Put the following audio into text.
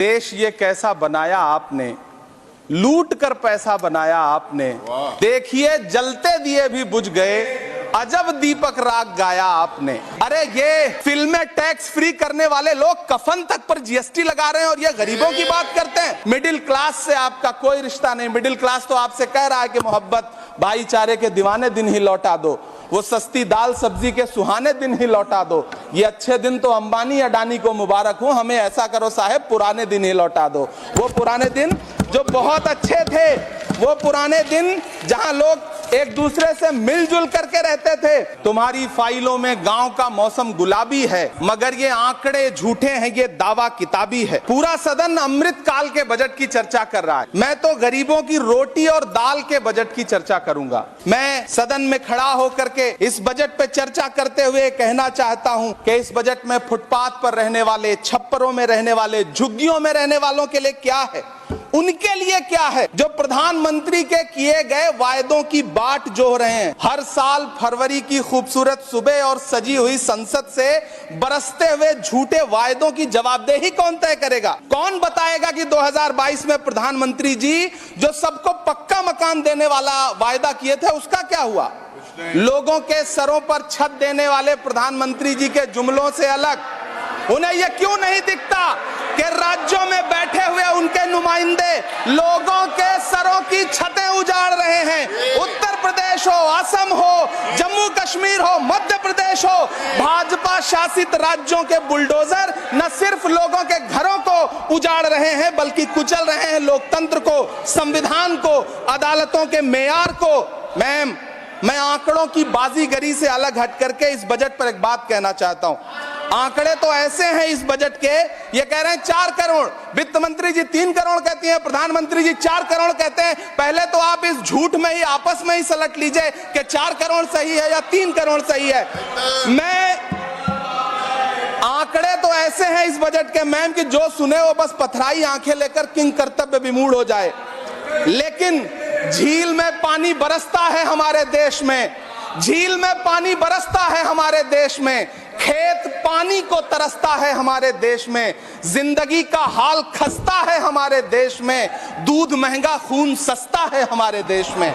देश ये कैसा बनाया आपने, लूट कर पैसा बनाया आपने। देखिए जलते दिए भी बुझ गए, अजब दीपक राग गाया आपने। अरे ये फिल्में टैक्स फ्री करने वाले लोग कफन तक पर जीएसटी लगा रहे हैं और ये गरीबों की बात करते हैं। मिडिल क्लास से आपका कोई रिश्ता नहीं। मिडिल क्लास तो आपसे कह रहा है कि मोहब्बत भाईचारे के दीवाने दिन ही लौटा दो, वो सस्ती दाल सब्जी के सुहाने दिन ही लौटा दो। ये अच्छे दिन तो अंबानी अडानी को मुबारक हो, हमें ऐसा करो साहब पुराने दिन ही लौटा दो। वो पुराने दिन जो बहुत अच्छे थे, वो पुराने दिन जहां लोग एक दूसरे से मिलजुल करके रहते थे। तुम्हारी फाइलों में गांव का मौसम गुलाबी है, मगर ये आंकड़े झूठे हैं, ये दावा किताबी है। पूरा सदन अमृत काल के बजट की चर्चा कर रहा है, मैं तो गरीबों की रोटी और दाल के बजट की चर्चा करूंगा। मैं सदन में खड़ा होकर के इस बजट पे चर्चा करते हुए कहना चाहता हूं कि इस बजट में फुटपाथ पर रहने वाले, छप्परों में रहने वाले, झुग्गियों में रहने वालों के लिए क्या है, उनके लिए क्या है। जो प्रधानमंत्री के किए गए वायदों की बाट जोह रहे हैं। हर साल फरवरी की खूबसूरत सुबह और सजी हुई संसद से बरसते हुए झूठे वायदों की जवाबदेही कौन तय करेगा? कौन बताएगा कि 2022 में प्रधानमंत्री जी जो सबको पक्का मकान देने वाला वायदा किए थे उसका क्या हुआ? लोगों के सरों पर छत देने वाले प्रधानमंत्री जी के जुमलों से अलग उन्हें यह क्यों नहीं दिखता कि राज्यों में बैठे हुए उनके नुमाइंदे लोगों के सरों की छतें उजाड़ रहे हैं। उत्तर प्रदेश हो, असम हो, जम्मू कश्मीर हो, मध्य प्रदेश हो, भाजपा शासित राज्यों के बुलडोजर न सिर्फ लोगों के घरों को उजाड़ रहे हैं बल्कि कुचल रहे हैं लोकतंत्र को, संविधान को, अदालतों के मेयार को। मैम, मैं आंकड़ों की बाजीगरी से अलग हट करके इस बजट पर एक बात कहना चाहता हूं। आंकड़े तो ऐसे हैं इस बजट के, ये कह रहे हैं 4 करोड़, वित्त मंत्री जी 3 करोड़ कहती हैं, प्रधानमंत्री जी 4 करोड़ कहते हैं। पहले तो आप इस झूठ में ही आपस में ही सलट लीजिए कि 4 करोड़ सही है या 3 करोड़ सही है। आंकड़े तो ऐसे हैं इस बजट के मैम कि जो सुने वो बस पथराई आंखें लेकर किंग कर्तव्य विमूढ़ हो जाए। लेकिन झील में पानी बरसता है हमारे देश में, झील में पानी बरसता है हमारे देश में, खेत पानी को तरसता है हमारे देश में, जिंदगी का हाल खस्ता है हमारे देश में, दूध महंगा खून सस्ता है हमारे देश में।